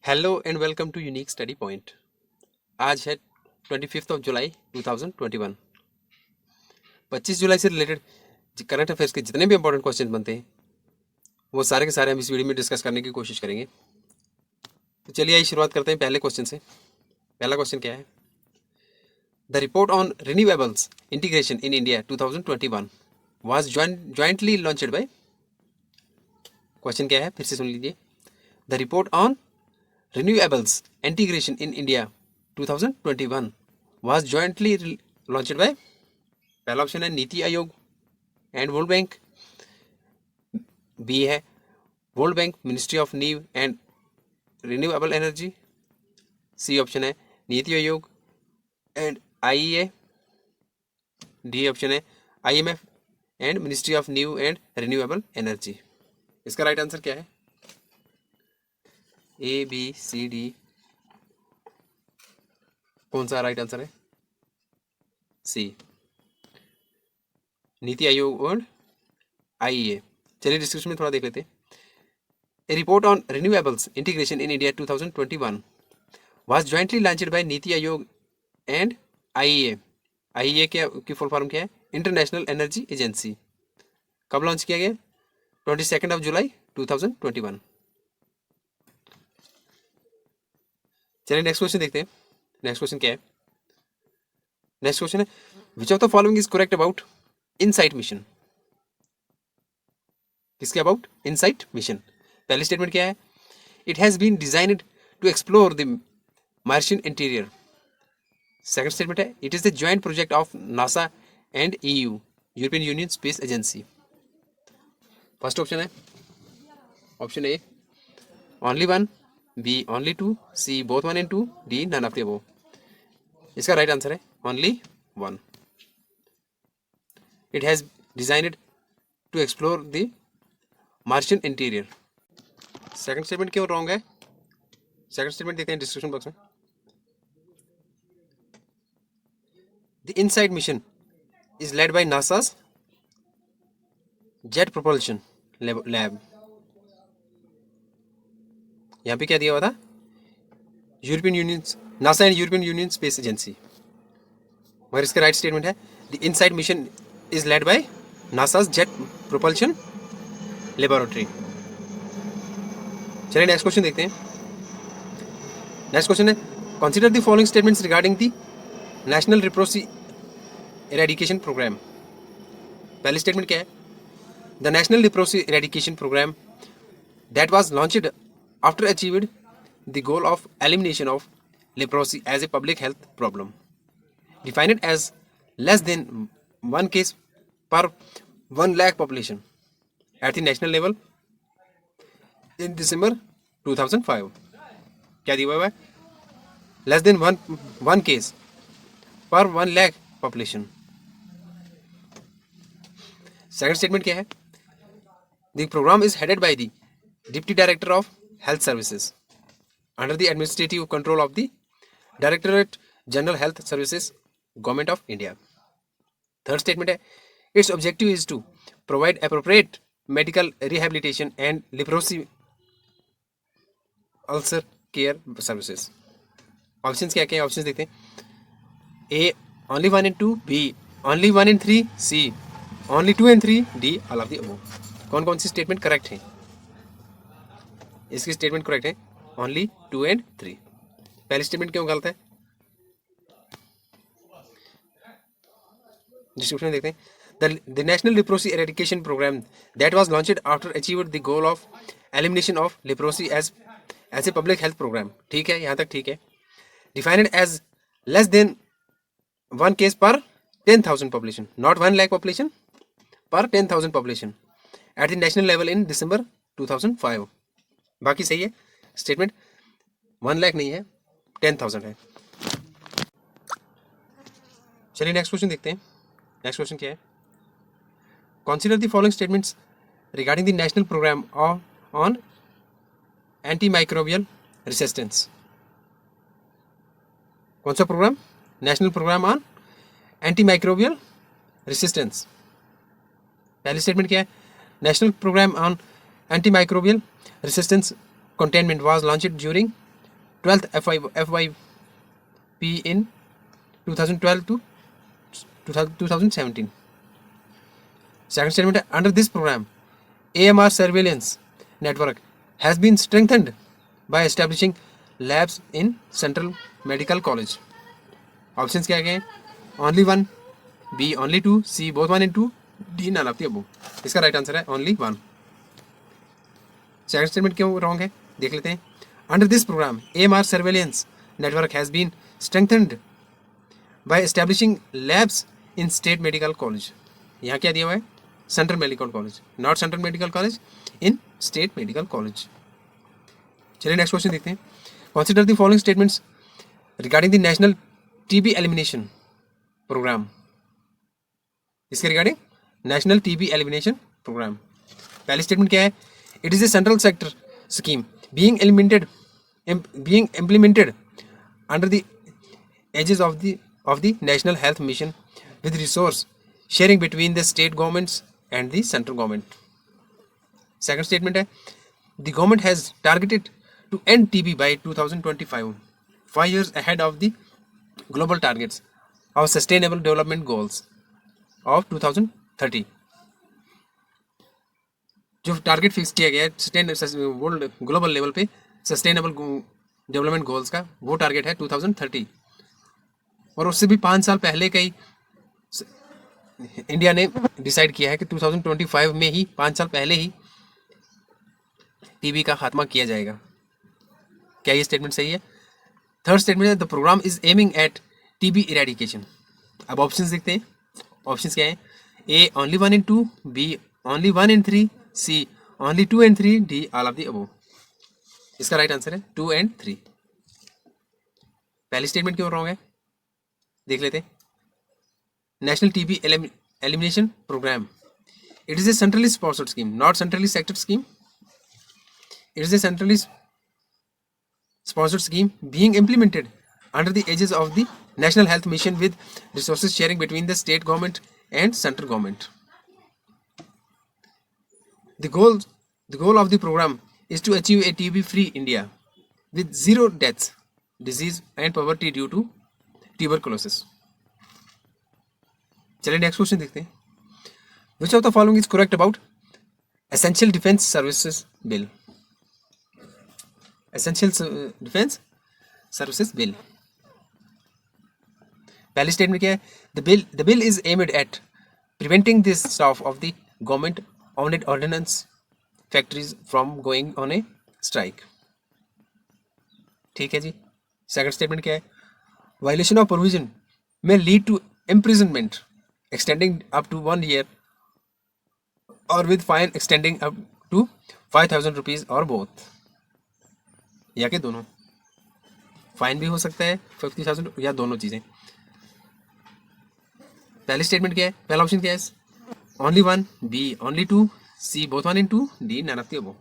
Hello and welcome to unique study point. आज है 25 जुलाई 2021। 25 जुलाई से रिलेटेड करंट अफेयर्स के जितने भी इंपॉर्टेंट क्वेश्चन बनते हैं वो सारे के सारे हम इस वीडियो में डिस्कस करने की कोशिश करेंगे। तो चलिए आइए शुरुआत करते हैं पहले क्वेश्चन से। पहला क्वेश्चन क्या है? The report on renewables integration in India 2021 was jointly launched bye. Question क्या है फिर से सुन लीजिए। The report on Renewables Integration in India 2021 was jointly launched by। पहला ऑप्शन है NITI Aayog and World Bank, B है World Bank ministry of new and renewable energy, C option है NITI Aayog and IEA, D option है IMF and ministry of new and renewable energy. इसका right answer क्या है? A B C D, कौन सा right answer है? सी, नीति आयोग और आईईए। चलिए डिस्क्रिप्शन में थोड़ा देख लेते हैं। A report on renewables integration in India 2021 was jointly launched by NITI Aayog and IEA. IEA की फुल फॉर्म क्या है? International Energy Agency. कब लॉन्च किया गया? 22 जुलाई 2021। चलिए नेक्स्ट क्वेश्चन देखते हैं। नेक्स्ट क्वेश्चन क्या है? नेक्स्ट क्वेश्चन है which of the following is correct about InSight mission. किसके अबाउट? InSight mission. पहली स्टेटमेंट क्या है? It has been designed to explore the Martian interior. Second statement है it is the joint project of NASA and EU, European Union space agency. First option है option A only one, B only two, C both one and two, D none of the above. इसका right answer है only one. It has designed to explore the Martian interior. Second statement क्यों wrong है? Second statement देखते हैं description box में। The InSight mission is led by NASA's jet propulsion lab. यहाँ पे क्या दिया हुआ था? European Union, NASA and European Union space agency. मगर इसका राइट स्टेटमेंट है the InSight mission is led by NASA's jet propulsion laboratory. चलिए नेक्स्ट क्वेश्चन देखते हैं। नेक्स्ट क्वेश्चन है consider the following statements regarding the national leprosy eradication programme. पहली statement क्या है? The national leprosy eradication programme that was launched after achieved the goal of elimination of leprosy as a public health problem, defined as less than one case per 1 lakh population at the national level in December 2005। क्या दिया हुआ है? Less than one case पर 1 lakh population. Second statement क्या है? The programme is headed by the deputy director of Health Services under the administrative control of the Directorate General Health Services, Government of India। Third statement है its objective is to provide appropriate medical rehabilitation and leprosy ulcer care services। Options क्या क्या? Options देखते हैं। A only 1 and 2, B only 1 and 3, C only 2 and 3, D all of the above. कौन कौन सी statement correct है? इसकी statement correct है ओनली 2 and 3। पहली स्टेटमेंट क्यों गलत है? डिस्क्रिप्शन देखते हैं। The national leprosy eradication programme that was launched after achieved the goal of elimination of leprosy as a public health programme. ठीक है, यहाँ तक ठीक है। Defined as less than 1 case per 10,000 population, not 1 lakh population, per 10,000 population at the national level in December 2005। बाकी सही है statement. 1 lakh नहीं है, 10,000 है। चलिए नेक्स्ट क्वेश्चन देखते हैं। नेक्स्ट क्वेश्चन क्या है? Consider the following statements regarding the national programme on anti microbial resistance. कौन सा programme? National programme on anti microbial resistance. पहली स्टेटमेंट क्या है? National programme on antimicrobial resistance containment was launched during 12th FYP in 2012 to 2017. Second statement, under this program, AMR surveillance network has been strengthened by establishing labs in Central Medical College. Options क्या क्या हैं? Only one, B only two, C both one and two, D none of the above. इसका right answer है only one. Second statement क्यों wrong है देख लेते हैं. Under this programme AMR surveillance network has been strengthened by establishing labs in state medical college. यहाँ क्या दिया हुआ है? Central medical college, not central medical college, in state medical college. चलिए नेक्स्ट क्वेश्चन देखते हैं. Consider the following statements regarding the national TB elimination programme. इसके regarding national TB elimination programme. पहली स्टेटमेंट क्या है? It is A central sector scheme being implemented under the aegis of the National Health Mission with resource sharing between the state governments and the central government. Second statement है, the government has targeted to end TB by 2025, 5 years ahead of the global targets of Sustainable Development Goals of 2030. जो target fix किया गया है world global level पे sustainable development goals का, वो target है 2030. और उससे भी 5 साल पहले का ही इंडिया ने डिसाइड किया है कि 2025 में ही, 5 साल पहले ही टीबी का खात्मा किया जाएगा. क्या ये स्टेटमेंट सही है? थर्ड स्टेटमेंट है, the programme is aiming at TB eradication. अब ऑप्शंस देखते हैं. ऑप्शंस क्या है? A only 1 and 2, B only 1 and 3, C only 2 and 3, D all of the above. इसका राइट आंसर है 2 and 3. पहली स्टेटमेंट क्यों रॉन्ग है देख लेते हैं. National TB elimination programme, it is a centrally sponsored scheme, not centrally sector scheme. It is a centrally sponsored scheme being implemented under the aegis of the National Health Mission with resources sharing between the state government and central government. The goal of the program is to achieve a TB-free India with zero deaths, disease and poverty due to tuberculosis. चलिए next question देखते हैं. Which of the following is correct about Essential Defense Services Bill? Essential Defense Services Bill. पहली statement क्या है? The bill is aimed at preventing the staff of the government owned ordnance factories from going on a strike. ठीक है जी. Second statement क्या है? Violation of provision may lead to imprisonment extending up to 1 year or with fine extending up to 5,000 rupees or both. या कि दोनों? Fine भी हो सकता है 50,000 या दोनों चीजें. पहली स्टेटमेंट क्या है? पहला ऑप्शन क्या है? Only 1, B only 2, C both 1 and 2, D none of the above.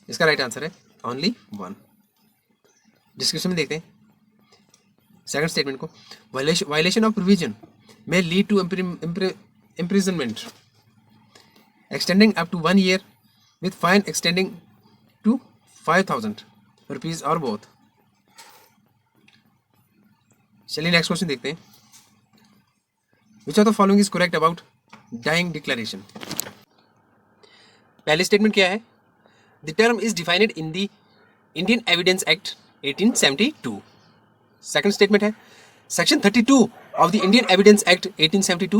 इसका राइट आंसर है ओनली 1. डिस्क्रिप्शन में देखते हैं सेकंड स्टेटमेंट को. Violation of provision may lead to imprisonment extending up to 1 year with fine extending to 5,000 rupees or both. चलिए next question देखते हैं. Which of the following is correct about dying declaration? पहली statement क्या है? The term is defined in the Indian Evidence Act 1872. Second statement है, Section 32 of the Indian Evidence Act 1872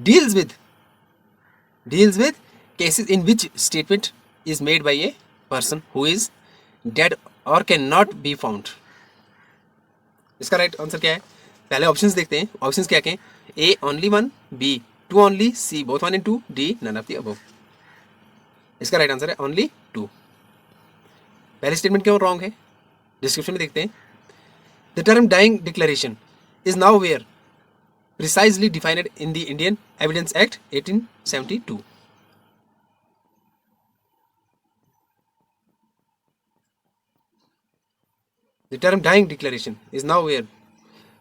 deals with cases in which statement is made by a person who is dead or cannot be found. इसका right answer क्या है? पहले options देखते हैं. Options क्या क्या? A only 1, B 2 only, C both 1 and 2, D none of the above. इसका right answer है ओनली 2. पहली स्टेटमेंट क्यों रॉन्ग है? डिस्क्रिप्शन में देखते हैं. The term dying declaration is now where precisely defined in the Indian Evidence Act 1872. The term dying declaration is now where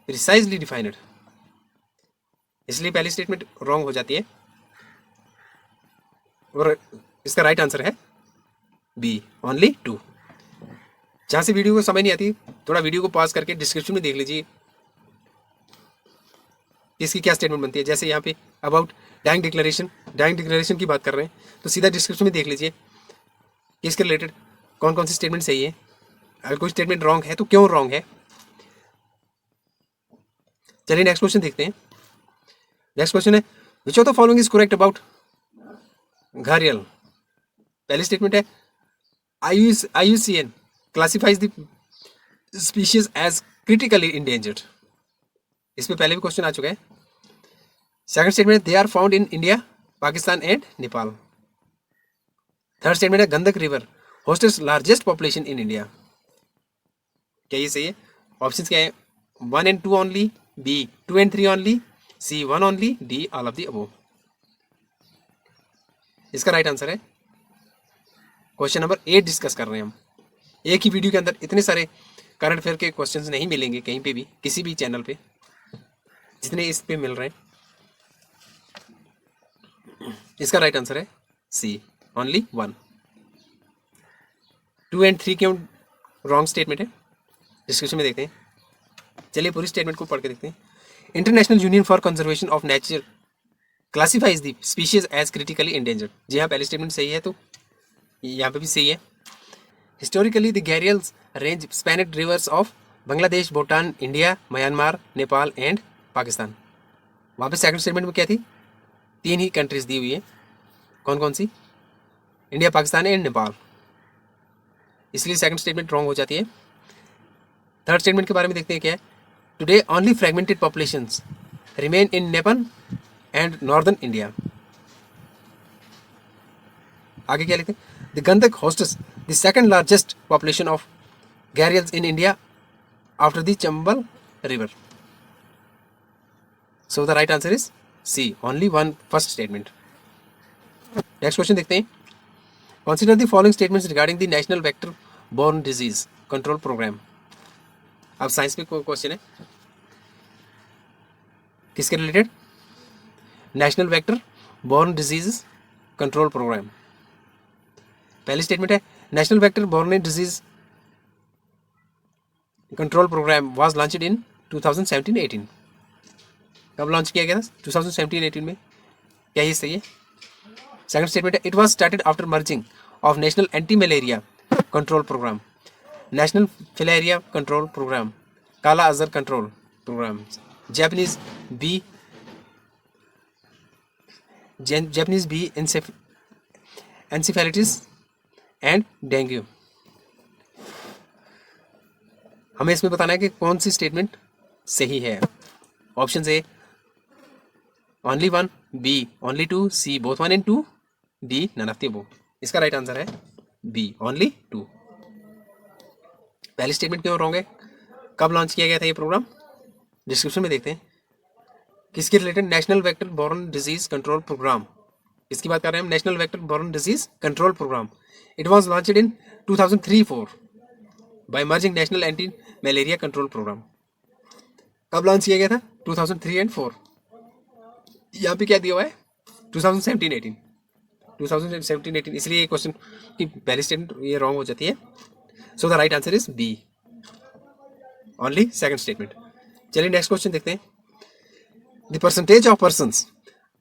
precisely defined. इसलिए पहली स्टेटमेंट रॉन्ग हो जाती है और इसका राइट आंसर है बी ओनली 2. जहाँ से वीडियो को समझ नहीं आती थोड़ा वीडियो को पॉज करके डिस्क्रिप्शन में देख लीजिए इसकी क्या स्टेटमेंट बनती है। जैसे यहाँ पे अबाउट डाइंग डिक्लेरेशन की बात कर रहे हैं तो सीधा डिस्क्रिप्शन में देख लीजिए कि इसके रिलेटेड कौन कौन सी स्टेटमेंट सही है। अगर कोई स्टेटमेंट रॉन्ग है तो क्यों रॉन्ग है। चलिए नेक्स्ट क्वेश्चन देखते हैं। नेक्स्ट क्वेश्चन है which of the following is correct about gharial. पहली स्टेटमेंट है IUCN classifies the species as critically endangered. इस पे पहले भी क्वेश्चन आ चुका है। Second statement they are found in India, Pakistan and Nepal. Third statement है Gandak river hosts largest population in India. क्या ये सही है? ऑप्शन क्या है? 1 and 2 only, B 2 and 3 only, C 1 only, D all of the above. इसका राइट आंसर है question number 8 discuss कर रहे हैं हम। एक ही वीडियो के अंदर इतने सारे करंट अफेयर के क्वेश्चंस नहीं मिलेंगे कहीं पे भी, किसी भी चैनल पे, जितने इस पे मिल रहे हैं। इसका राइट आंसर है C ओनली 1। 2 and 3 क्यों रॉन्ग स्टेटमेंट है डिस्कशन में देखते हैं। चलिए पूरी स्टेटमेंट को पढ़ के देखते हैं। International Union for Conservation of Nature classifies the species as critically endangered. जी हाँ, पहली स्टेटमेंट सही है तो यहाँ पे भी सही है। Historically the gharials range spanned rivers of Bangladesh, Bhutan, India, Myanmar, Nepal and Pakistan. वहाँ पे सेकंड स्टेटमेंट में क्या थी? 3 ही कंट्रीज दी हुई है। कौन कौन सी? India, Pakistan and Nepal. इसलिए सेकंड स्टेटमेंट रॉन्ग हो जाती है। थर्ड स्टेटमेंट के बारे में देखते हैं क्या है। Today only fragmented populations remain in Nepal and northern India. आगे क्या लिखते हैं? The Gandak hosts the second largest population of gharials in India after the Chambal river. So the right answer is C only 1 first statement. Next question देखते हैं। Consider the following statements regarding the national vector borne disease control programme. अब science पे question है, किसके related? National vector borne disease control programme. पहली statement है national vector borne disease control programme was launched in 2017-18। कब launch किया गया था? 2017-18 में। क्या ये सही है? सेकंड स्टेटमेंट है it was started after merging of national anti malaria control programme, national filaria control programme, kala azar control programme, Japanese B encephalitis and dengue. हमें इसमें बताना है कि कौन सी स्टेटमेंट सही है। Option A only 1, B only 2, C both 1 and 2, D none of the above. इसका राइट आंसर है B ओनली 2। पहली स्टेटमेंट क्यों रॉन्ग है? कब लॉन्च किया गया था ये प्रोग्राम? डिस्क्रिप्शन में देखते हैं। किसके related? National vector borne disease control programme. इसकी बात कर रहे हैं हम, national vector borne disease control programme. It was launched in 2003-4 by merging national anti malaria control programme. कब लॉन्च किया गया था? 2003 and 4। यहाँ पे क्या दिया हुआ है? 2017-18। 2017-18, इसलिए ये क्वेश्चन की पहली स्टेटमेंट ये रॉन्ग हो जाती है। So the right answer is B only second statement. चलिए नेक्स्ट क्वेश्चन देखते हैं। The percentage of persons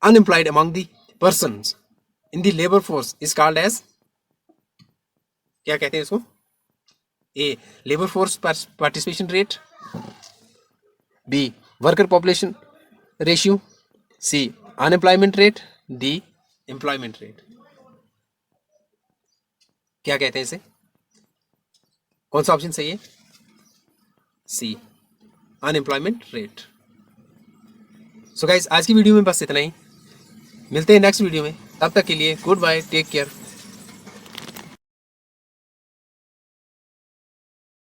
unemployed among the persons in the labour force is called as. क्या कहते हैं इसको? A labour force participation rate, B worker population ratio, C unemployment rate, D employment rate. क्या कहते हैं इसे? कौन सा ऑप्शन सही है? C unemployment rate. So guys आज की वीडियो में बस इतना ही। मिलते हैं नेक्स्ट वीडियो में, तब तक के लिए गुड बाय, टेक केयर।